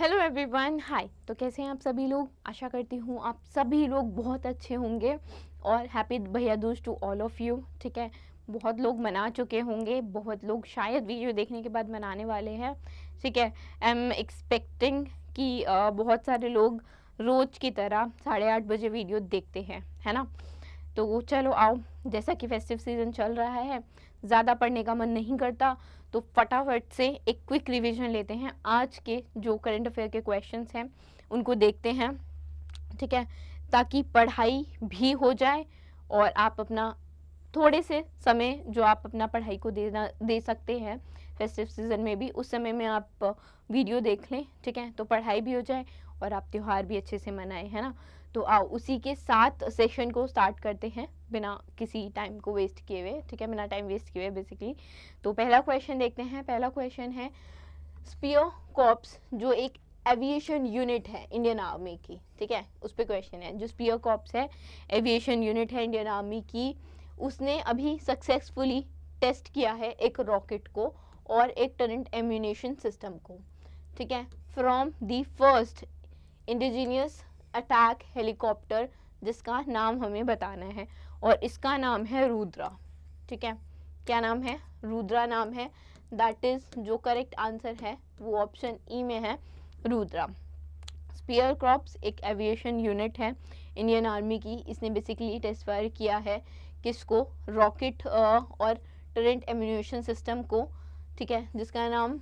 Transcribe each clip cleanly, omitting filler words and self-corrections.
Hello everyone, हाय। तो कैसे हैं आप सभी लोग? आशा करती हूँ आप सभी लोग बहुत अच्छे होंगे और happy Bhaiya Dooj to all of you. ठीक है, बहुत लोग मना चुके होंगे, बहुत लोग शायद वीडियो देखने के बाद मनाने वाले हैं। ठीक है, आई एम एक्सपेक्टिंग कि बहुत सारे लोग रोज की तरह 8:30 बजे वीडियो देखते हैं, है ना। तो चलो आओ, जैसा कि फेस्टिव सीज़न चल रहा है, ज़्यादा पढ़ने का मन नहीं करता, तो फटाफट से एक क्विक रिवीजन लेते हैं। आज के जो करंट अफेयर के क्वेश्चंस हैं उनको देखते हैं, ठीक है, ताकि पढ़ाई भी हो जाए और आप अपना थोड़े से समय जो आप अपना पढ़ाई को दे सकते हैं फेस्टिव सीज़न में भी, उस समय में आप वीडियो देख लें। ठीक है, तो पढ़ाई भी हो जाए और आप त्यौहार भी अच्छे से मनाएं, है ना। तो आओ उसी के साथ सेशन को स्टार्ट करते हैं बिना किसी टाइम को वेस्ट किए हुए। ठीक है, बिना टाइम वेस्ट किए हुए बेसिकली। तो पहला क्वेश्चन देखते हैं। पहला क्वेश्चन है, स्पीयर कॉर्प्स जो एक एविएशन यूनिट है इंडियन आर्मी की, ठीक है, उस पर क्वेश्चन है। जो स्पीयर कॉर्प्स है, एविएशन यूनिट है इंडियन आर्मी की, उसने अभी सक्सेसफुली टेस्ट किया है एक रॉकेट को और एक टरेंट एम्यूनेशन सिस्टम को, ठीक है, from the first indigenous attack helicopter, जिसका नाम हमें बताना है और इसका नाम है रुद्रा। ठीक है, क्या नाम है? रुद्रा नाम है। दैट इज जो करेक्ट आंसर है वो ऑप्शन ई में है, रुद्रा। स्पीयर क्रॉप्स एक एविएशन यूनिट है इंडियन आर्मी की। इसने बेसिकली टेस्ट फायर किया है किसको? रॉकेट और टरेंट एम्यूनेशन सिस्टम को, ठीक है, जिसका नाम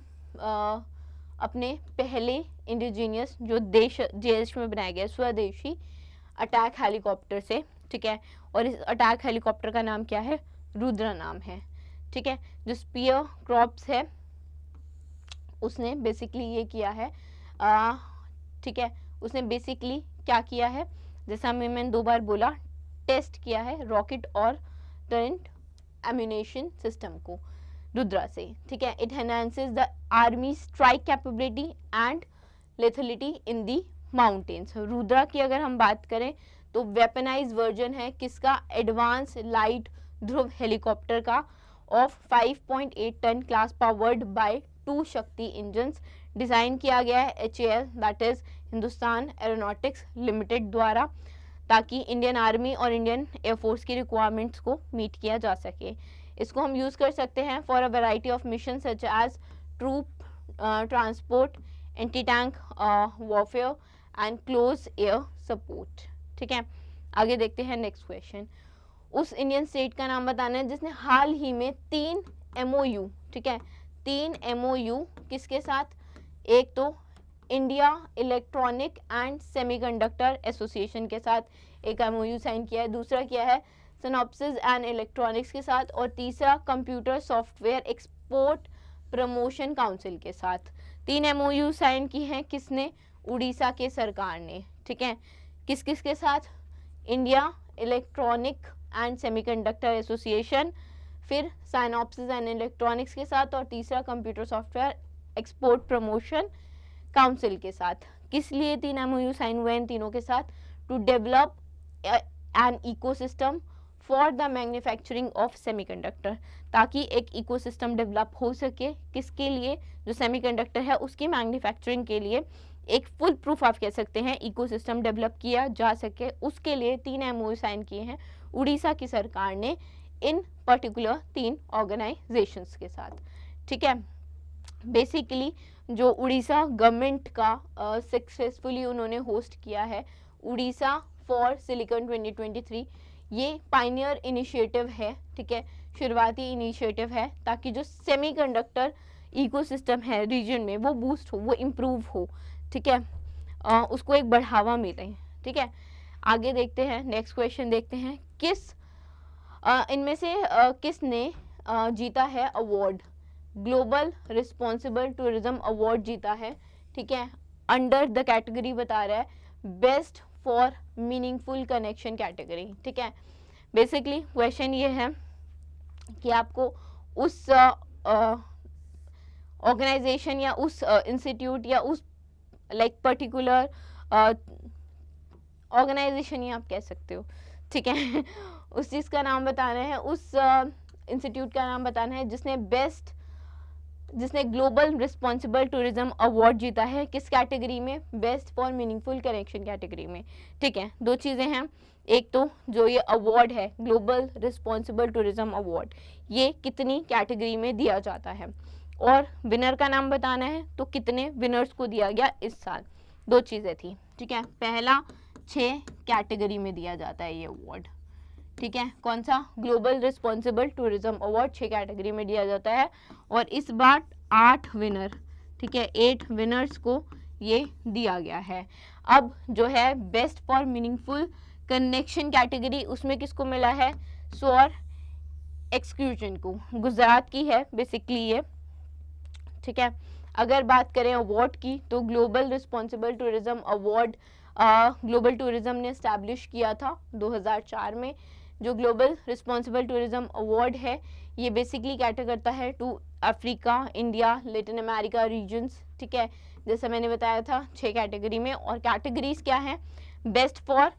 अपने पहले इंडिजीनियस जो देश में बनाया गया स्वदेशी अटैक हेलीकॉप्टर से, ठीक है, और इस अटैक हेलीकॉप्टर का नाम क्या है? रुद्रा नाम है। ठीक है, जो स्पीयर क्रॉप्स है उसने बेसिकली ये किया है, ठीक है, उसने बेसिकली क्या किया है, जैसा मैंने 2 बार बोला, टेस्ट किया है रॉकेट और टरेंट एम्यूनेशन सिस्टम को रुद्रा से। ठीक है, it enhances the army strike capability and lethality in the mountains. Rudra की अगर हम बात करें तो वेपनाइज वर्जन है किसका? एडवांस लाइट ध्रुव हेलीकॉप्टर का, of 5.8 ton class, powered by 2 Shakti engines. Design किया गया है HAL that is Hindustan Aeronautics Limited द्वारा, ताकि इंडियन आर्मी और इंडियन एयरफोर्स की रिक्वायरमेंट्स को मीट किया जा सके। इसको हम यूज़ कर सकते हैं for a variety of mission such as troop transport, anti tank warfare and close air support. ठीक है, आगे देखते हैं नेक्स्ट क्वेश्चन। उस इंडियन स्टेट का नाम बताना है जिसने हाल ही में 3 MOU, ठीक है, 3 MOU किसके साथ? एक तो India electronic and semiconductor association के साथ एक MOU साइन किया है, दूसरा किया है सिनॉप्सिस एंड इलेक्ट्रॉनिक्स के साथ, और तीसरा computer software export promotion council के साथ। 3 MOU साइन की हैं किसने? उड़ीसा के सरकार ने। ठीक है, किस किस के साथ? India electronic and semiconductor association, फिर साइनॉप्सिस एंड इलेक्ट्रॉनिक्स के साथ, और तीसरा computer software export promotion council के साथ। किस लिए 3 MOU साइन हुए इन तीनों के साथ? To develop an ecosystem for the manufacturing of semiconductor, ताकि एक इकोसिस्टम डेवलप हो सके। किसके लिए? जो सेमीकंडक्टर है उसकी मैन्युफैक्चरिंग के लिए एक फुल प्रूफ आप कह सकते हैं इकोसिस्टम डेवलप किया जा सके, उसके लिए 3 MOU साइन किए हैं उड़ीसा की सरकार ने इन पर्टिकुलर 3 ऑर्गेनाइजेशंस के साथ। ठीक है, बेसिकली जो उड़ीसा गवर्नमेंट का सक्सेसफुली उन्होंने होस्ट किया है उड़ीसा फॉर सिलिकॉन 2023, ये पायनियर इनिशिएटिव है। ठीक है, शुरुआती इनिशिएटिव है ताकि जो सेमीकंडक्टर इकोसिस्टम है रीजन में वो बूस्ट हो, वो इम्प्रूव हो। ठीक है, उसको एक बढ़ावा मिले। ठीक है, आगे देखते हैं, नेक्स्ट क्वेश्चन देखते हैं। किस इनमें से किसने जीता है award? Global responsible tourism award जीता है। ठीक है, अंडर द कैटेगरी बता रहा है best for meaningful connection category. ठीक है, बेसिकली क्वेश्चन ये है कि आपको उस ऑर्गेनाइजेशन या उस इंस्टीट्यूट या उस लाइक पर्टिकुलर ऑर्गेनाइजेशन ही आप कह सकते हो, ठीक है, उस चीज़ का नाम बताना है, उस इंस्टीट्यूट का नाम बताना है जिसने बेस्ट जिसने ग्लोबल रिस्पॉन्सिबल टूरिज्म अवार्ड जीता है, किस कैटेगरी में? Best for meaningful connection category में। ठीक है, दो चीज़ें हैं, एक तो जो ये अवार्ड है ग्लोबल रिस्पॉन्सिबल टूरिज्म अवार्ड, ये कितनी कैटेगरी में दिया जाता है, और विनर का नाम बताना है, तो कितने विनर्स को दिया गया इस साल। दो चीज़ें थी। ठीक है, पहला 6 कैटेगरी में दिया जाता है ये अवार्ड। ठीक है, कौन सा? Global responsible tourism award 6 category में दिया जाता है, और इस बार 8 विनर, ठीक है, 8 विनर्स को ये दिया गया है। अब जो है best for meaningful connection category, उसमें किसको मिला है? सौर एक्सक्लूजन को, गुजरात की है बेसिकली ये। ठीक है, अगर बात करें अवार्ड की, तो global responsible tourism award global tourism ने इस्टेब्लिश किया था 2004 में। जो ग्लोबल रिस्पॉन्सिबल टूरिज्म अवार्ड है, ये बेसिकली कैटर करता है to Africa, India, Latin America regions. ठीक है, जैसा मैंने बताया था 6 कैटेगरी में, और कैटेगरीज क्या है? Best for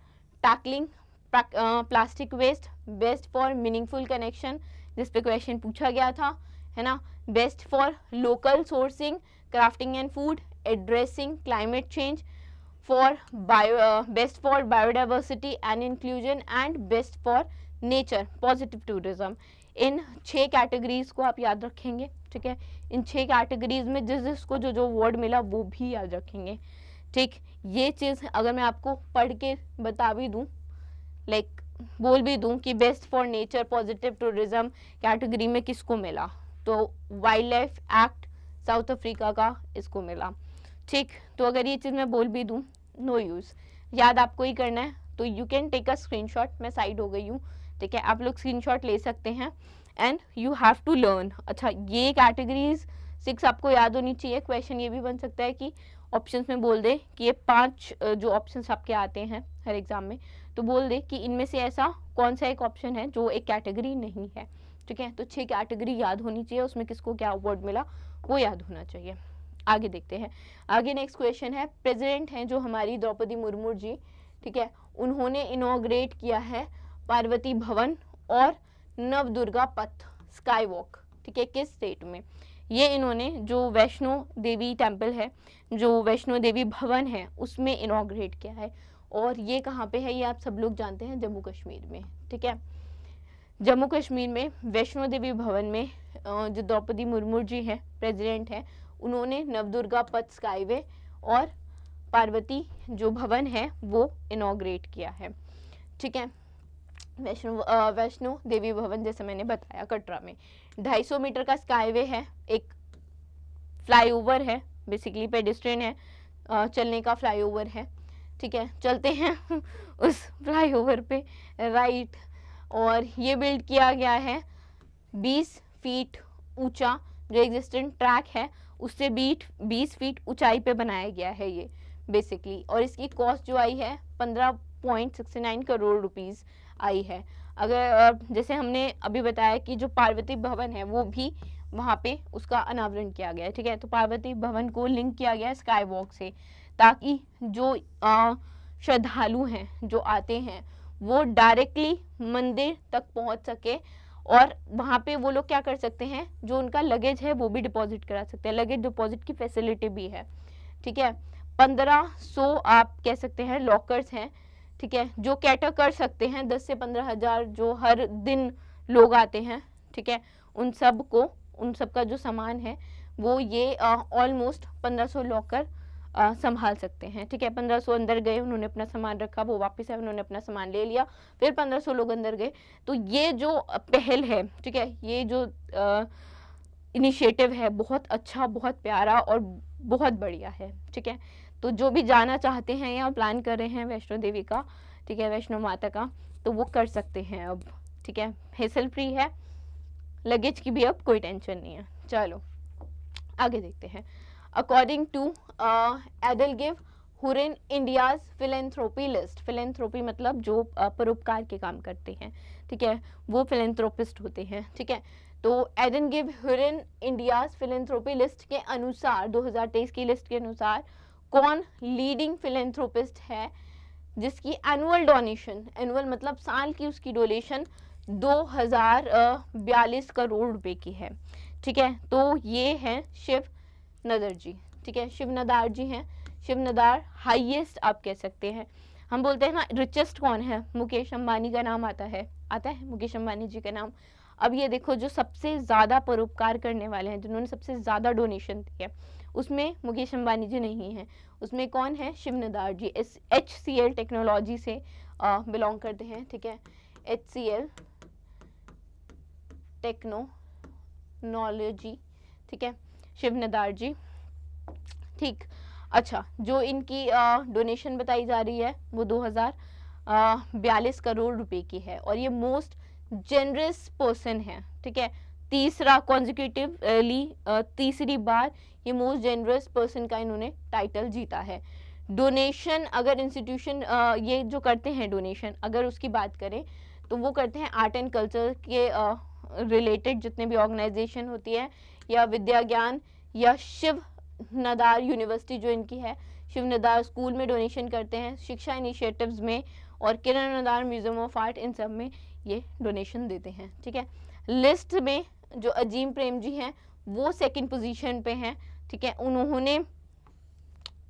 tackling plastic waste, best for meaningful connection, जिस पे क्वेश्चन पूछा गया था, है ना, best for local sourcing, crafting and food, addressing climate change, for best for biodiversity and inclusion, and best for nature positive tourism. इन 6 categories को आप याद रखेंगे। ठीक है, इन 6 कैटेगरीज में जिस जिसको जो जो अवार्ड मिला वो भी याद रखेंगे। ठीक, ये चीज़ अगर मैं आपको पढ़ के बता भी दूँ, लाइक बोल भी दूँ कि best for nature positive tourism category में किसको मिला, तो wild life act south Africa का इसको मिला। ठीक, तो अगर ये चीज़ मैं बोल भी दूँ, नो यूज़, याद आपको ही करना है, तो you can take a screenshot. मैं साइड हो गई हूँ, ठीक है, आप लोग स्क्रीनशॉट ले सकते हैं, and you have to learn. अच्छा, ये कैटेगरीज 6 आपको याद होनी चाहिए। क्वेश्चन ये भी बन सकता है कि ऑप्शंस में बोल दे कि ये 5 जो ऑप्शंस आपके आते हैं हर एग्जाम में, तो बोल दे कि इनमें से ऐसा कौन सा एक ऑप्शन है जो एक कैटेगरी नहीं है। ठीक है, तो 6 कैटेगरी याद होनी चाहिए, उसमें किसको क्या अवार्ड मिला वो याद होना चाहिए। आगे देखते हैं। आगे नेक्स्ट क्वेश्चन है, प्रेसिडेंट हैं जो हमारी द्रौपदी मुर्मू जी, ठीक है, उन्होंने इनॉग्रेट किया है पार्वती भवन और नवदुर्गा पथ स्काई वॉक। ठीक है, किस स्टेट में? ये इन्होंने जो वैष्णो देवी टेम्पल है, जो वैष्णो देवी भवन है, उसमें इनॉग्रेट किया है, और ये कहाँ पे है? ये आप सब लोग जानते हैं, जम्मू कश्मीर में। ठीक है, जम्मू कश्मीर में वैष्णो देवी भवन में जो द्रौपदी मुर्मू जी हैं, प्रेसिडेंट हैं, उन्होंने नवदुर्गा पथ स्काईवे और पार्वती जो भवन है वो इनॉग्रेट किया है। ठीक है, वैष्णो देवी भवन जैसे मैंने बताया कटरा में 250 मीटर का स्काईवे है, एक फ्लाईओवर है, बेसिकली पेडेस्ट्रियन है, चलने का फ्लाईओवर है। ठीक है, चलते हैं उस फ्लाईओवर पे, राइट। और ये बिल्ड किया गया है 20 फीट ऊंचा, जो एग्जिस्टेंट ट्रैक है उससे 20 फीट ऊंचाई पे बनाया गया है ये बेसिकली, और इसकी कॉस्ट जो आई है 15.69 करोड़ रुपीस आई है। अगर जैसे हमने अभी बताया कि जो पार्वती भवन है वो भी वहाँ पे उसका अनावरण किया गया है। ठीक है, तो पार्वती भवन को लिंक किया गया है स्काई वॉक से, ताकि जो श्रद्धालु हैं जो आते हैं वो डायरेक्टली मंदिर तक पहुंच सके, और वहाँ पे वो लोग क्या कर सकते हैं, जो उनका लगेज है वो भी डिपॉजिट करा सकते हैं, लगेज डिपॉजिट की फैसिलिटी भी है। ठीक है, 1500 आप कह सकते हैं लॉकर्स हैं। ठीक है, जो कैटर कर सकते हैं 10 से 15 हज़ार जो हर दिन लोग आते हैं। ठीक है, उन सब का जो सामान है वो ये ऑलमोस्ट 1500 लॉकर संभाल सकते हैं। ठीक है, 1500 अंदर गए, उन्होंने अपना सामान रखा, वो वापस आए, उन्होंने अपना सामान ले लिया, फिर 1500 लोग अंदर गए। तो ये जो पहल है, ठीक है, ये जो इनिशिएटिव है बहुत अच्छा, बहुत प्यारा और बहुत बढ़िया है। ठीक है, तो जो भी जाना चाहते हैं या प्लान कर रहे हैं वैष्णो देवी का, ठीक है, वैष्णो माता का, तो वो कर सकते हैं अब। ठीक है, हेसल फ्री है, लगेज की भी अब कोई टेंशन नहीं है। चलो आगे देखते हैं। According to EdelGive Hurun India's philanthropy list, philanthropy मतलब जो परोपकार के काम करते हैं, ठीक है, वो फिलेंथ्रोपिस्ट होते हैं। ठीक है, तो EdelGive Hurun India's philanthropy list के अनुसार 2023 की लिस्ट के अनुसार कौन लीडिंग फिलेंथ्रोपिस्ट है जिसकी एनुअल डोनेशन, एनुअल मतलब साल की उसकी डोनेशन 2042 करोड़ रुपए की है। ठीक है, तो ये हैं शिव नदार जी। ठीक है, शिव नदार जी हैं। शिव नदार हाईएस्ट आप कह सकते हैं। हम बोलते हैं ना रिचेस्ट कौन है, मुकेश अंबानी का नाम आता है मुकेश अंबानी जी का नाम। अब ये देखो जो सबसे ज़्यादा परोपकार करने वाले हैं, जिन्होंने सबसे ज़्यादा डोनेशन दी है, उसमें मुकेश अंबानी जी नहीं हैं। उसमें कौन है, शिव नदार जी। HCL टेक्नोलॉजी से बिलोंग करते हैं। ठीक है, HCL टेक्नोलॉजी। ठीक है, शिव नदार जी। ठीक, अच्छा, जो इनकी डोनेशन बताई जा रही है वो 2042 करोड़ रुपए की है, और ये मोस्ट जेनरस पर्सन है। ठीक है, तीसरा कॉन्जिक्यूटिवली तीसरी बार ये मोस्ट जेनरस पर्सन का इन्होंने टाइटल जीता है। डोनेशन अगर इंस्टीट्यूशन ये जो करते हैं डोनेशन, अगर उसकी बात करें तो वो करते हैं आर्ट एंड कल्चर के रिलेटेड जितने भी ऑर्गेनाइजेशन होती है, या विद्या ज्ञान, या शिव नदार यूनिवर्सिटी जो इनकी है, शिव नदार स्कूल में डोनेशन करते हैं, शिक्षा इनिशिएटिव्स में, और किरण नदार म्यूजियम ऑफ आर्ट, इन सब में ये डोनेशन देते हैं। ठीक है, लिस्ट में जो अजीम प्रेम जी हैं वो सेकंड पोजीशन पे हैं। ठीक है, उन्होंने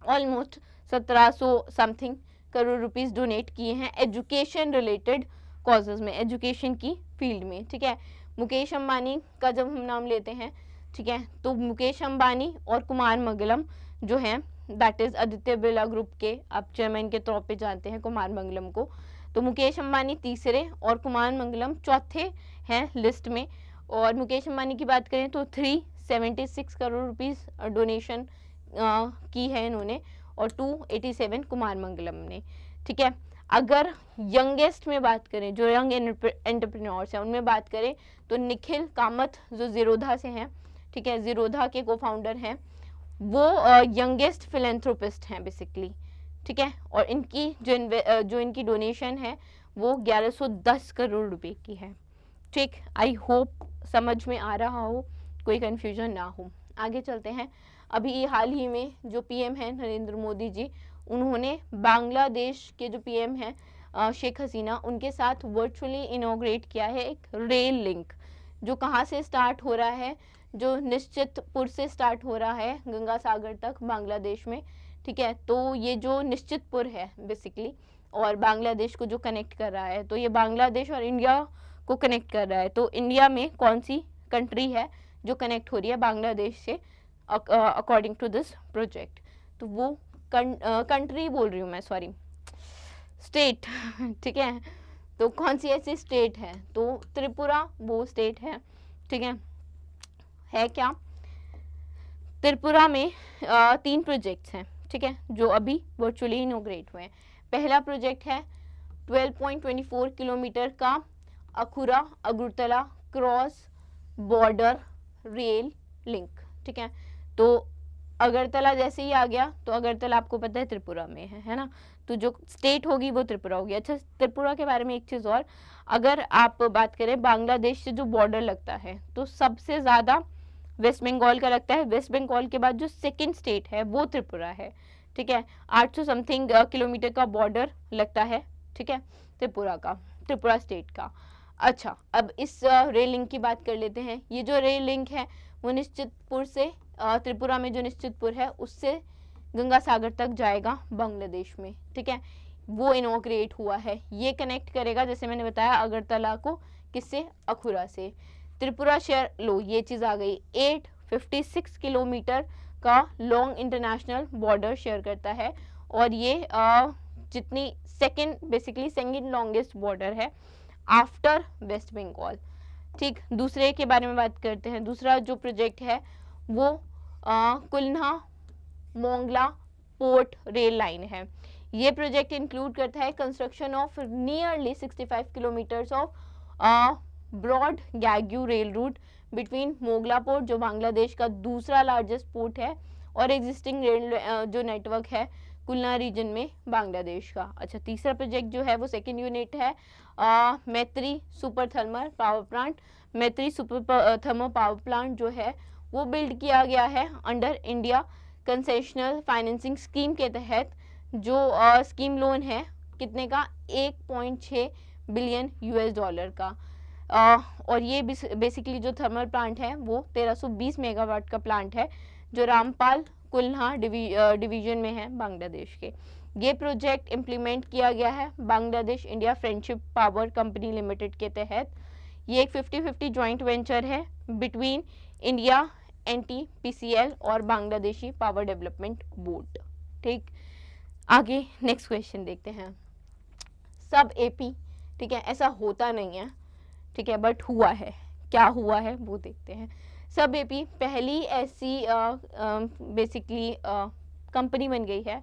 almost 1700 something crore rupees donate किए हैं एजुकेशन रिलेटेड कॉजेज में, एजुकेशन की फील्ड में। ठीक है, मुकेश अंबानी का जब हम नाम लेते हैं, ठीक है, तो मुकेश अंबानी और कुमार मंगलम जो हैं, that is Aditya Birla group के आप चेयरमैन के तौर पे जानते हैं कुमार मंगलम को। तो मुकेश अंबानी तीसरे और कुमार मंगलम चौथे हैं लिस्ट में। और मुकेश अंबानी की बात करें तो 376 करोड़ रुपीस डोनेशन की है इन्होंने, और 287 कुमार मंगलम ने। ठीक है, अगर यंगेस्ट में बात करें, जो यंग एंटरप्रेन्योर्स हैं उनमें बात करें, तो निखिल कामत जो जीरोधा से हैं, ठीक है, जीरोधा के को फाउंडर हैं, वो यंगेस्ट फिलेंथ्रोपिस्ट हैं बेसिकली। ठीक है, और इनकी जो इनकी डोनेशन है वो 1110 करोड़ रुपए की है। ठीक, आई होप समझ में आ रहा हो, कोई कंफ्यूजन ना हो। आगे चलते हैं। अभी हाल ही में जो पीएम हैं नरेंद्र मोदी जी, उन्होंने बांग्लादेश के जो पीएम हैं शेख हसीना, उनके साथ वर्चुअली इनॉग्रेट किया है एक रेल लिंक, जो कहाँ से स्टार्ट हो रहा है, जो निश्चितपुर से स्टार्ट हो रहा है गंगा सागर तक बांग्लादेश में। ठीक है, तो ये जो निश्चितपुर है बेसिकली, और बांग्लादेश को जो कनेक्ट कर रहा है, तो ये बांग्लादेश और इंडिया को कनेक्ट कर रहा है। तो इंडिया में कौन सी कंट्री है जो कनेक्ट हो रही है बांग्लादेश से अकॉर्डिंग टू दिस प्रोजेक्ट, तो वो कंट्री बोल रही हूँ मैं, सॉरी, स्टेट। ठीक है, तो कौन सी ऐसी स्टेट है, तो त्रिपुरा वो स्टेट है। ठीक है क्या, त्रिपुरा में 3 प्रोजेक्ट्स हैं, ठीक है, जो अभी वर्चुअली इनोग्रेट हुए हैं। पहला प्रोजेक्ट है 12.24 किलोमीटर का Akhaura Agartala cross border rail link. ठीक है, तो अगरतला जैसे ही आ गया, तो अगरतला आपको पता है त्रिपुरा में है ना, तो जो स्टेट होगी वो त्रिपुरा होगी। अच्छा, त्रिपुरा के बारे में एक चीज़ और, अगर आप बात करें बांग्लादेश से जो बॉर्डर लगता है, तो सबसे ज़्यादा वेस्ट बंगाल का लगता है। वेस्ट बंगाल के बाद जो सेकंड स्टेट है वो त्रिपुरा है। ठीक है, 800 समथिंग किलोमीटर का बॉर्डर लगता है, ठीक है, त्रिपुरा का, त्रिपुरा स्टेट का। अच्छा, अब इस रेल लिंक की बात कर लेते हैं। ये जो रेल लिंक है वो निश्चितपुर से, त्रिपुरा में जो निश्चितपुर है उससे गंगा सागर तक जाएगा बांग्लादेश में। ठीक है, वो इनॉग्रेट हुआ है। ये कनेक्ट करेगा, जैसे मैंने बताया, अगरतला को किससे, अखुरा से। त्रिपुरा शेयर, लो ये चीज़ आ गई, 856 किलोमीटर का लॉन्ग इंटरनेशनल बॉर्डर शेयर करता है, और ये जितनी बेसिकली सेकंड लॉन्गेस्ट बॉर्डर है आफ्टर वेस्ट बंगाल। ठीक, दूसरे के बारे में बात करते हैं। दूसरा जो प्रोजेक्ट है वो Khulna Mongla port rail line है। ये प्रोजेक्ट इंक्लूड करता है construction of nearly 65 kilometres of broad gauge rail route between Mongla port, जो बांग्लादेश का दूसरा लार्जेस्ट पोर्ट है, और एग्जिस्टिंग रेल जो नेटवर्क है कुल्ला रीजन में बांग्लादेश का। अच्छा, तीसरा प्रोजेक्ट जो है वो सेकेंड यूनिट है मैत्री सुपर थर्मल पावर प्लांट। मैत्री सुपर थर्मल पावर प्लांट जो है वो बिल्ड किया गया है under India concessional financing scheme के तहत, जो स्कीम लोन है कितने का, 1.6 बिलियन US डॉलर का। और ये बेसिकली जो थर्मल प्लांट है वो 1320 मेगावाट का प्लांट है जो रामपाल कुल्हा डिवीजन में है बांग्लादेश के। ये प्रोजेक्ट इम्प्लीमेंट किया गया है Bangladesh India friendship power company limited के तहत। ये एक 50-50 जॉइंट वेंचर है बिटवीन इंडिया NTPCL और बांग्लादेशी पावर डेवलपमेंट बोर्ड। ठीक, आगे नेक्स्ट क्वेश्चन देखते हैं। सब AP, ठीक है, ऐसा होता नहीं है, ठीक है, बट हुआ है। क्या हुआ है वो देखते हैं। सब AP पहली ऐसी बेसिकली कंपनी बन गई है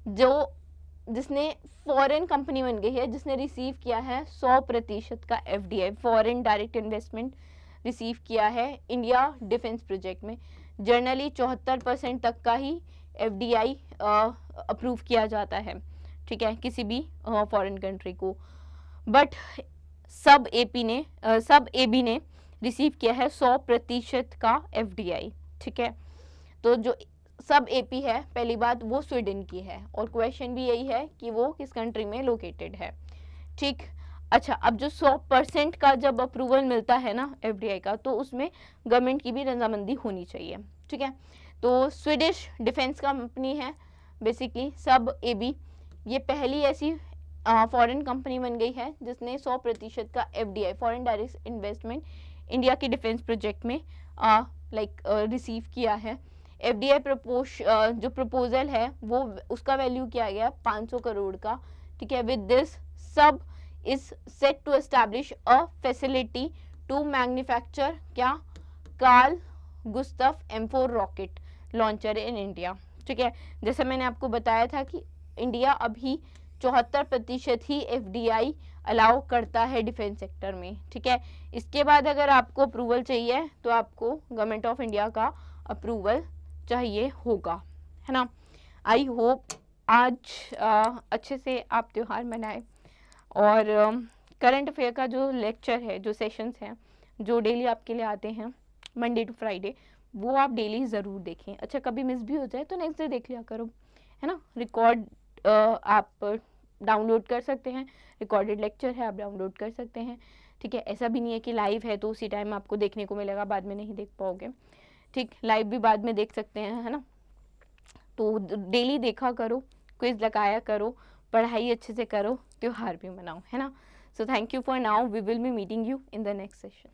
जिसने फॉरेन कंपनी बन गई है जिसने रिसीव किया है 100% का FDI foreign direct investment receive किया है इंडिया डिफेंस प्रोजेक्ट में। जनरली 74% तक का ही FDI अप्रूव किया जाता है, ठीक है, किसी भी फॉरेन कंट्री को, बट सब AB ने रिसीव किया है 100% का FDI, ठीक है। तो जो सब AP है पहली बात वो स्वीडन की है और क्वेश्चन भी यही है कि वो किस कंट्री में लोकेटेड है, ठीक। अच्छा, अब जो 100% का जब अप्रूवल मिलता है ना FDI का, तो उसमें गवर्नमेंट की भी रजामंदी होनी चाहिए, ठीक है। तो स्वीडिश डिफेंस कंपनी है बेसिकली सब AB। ये पहली ऐसी फॉरेन कंपनी बन गई है जिसने 100% का FDI foreign direct investment India के डिफेंस प्रोजेक्ट में रिसीव किया है। FDI जो प्रपोजल है वो उसका वैल्यू किया गया 500 करोड़ का, ठीक है। With this Saab is set to establish a facility to manufacture क्या Carl Gustaf M4 rocket launcher in India, ठीक है। जैसे मैंने आपको बताया था कि इंडिया अभी 74% ही FDI अलाउ करता है डिफेंस सेक्टर में, ठीक है। इसके बाद अगर आपको अप्रूवल चाहिए तो आपको गवर्नमेंट ऑफ इंडिया का अप्रूवल चाहिए होगा, है ना। आई होप आज अच्छे से आप त्यौहार मनाएं और करंट अफेयर का जो लेक्चर है, जो सेशंस हैं, जो डेली आपके लिए आते हैं मंडे टू फ्राइडे, वो आप डेली ज़रूर देखें। अच्छा, कभी मिस भी हो जाए तो नेक्स्ट डे देख लिया करो, है ना। रिकॉर्ड आप डाउनलोड कर सकते हैं, रिकॉर्डेड लेक्चर है आप डाउनलोड कर सकते हैं, ठीक है। ऐसा भी नहीं है कि लाइव है तो उसी टाइम आपको देखने को मिलेगा, बाद में नहीं देख पाओगे, ठीक। लाइव भी बाद में देख सकते हैं, है ना। तो डेली देखा करो, क्विज लगाया करो, पढ़ाई अच्छे से करो, त्योहार भी मनाओ, है ना। So thank you for now, we will be meeting you in the next session.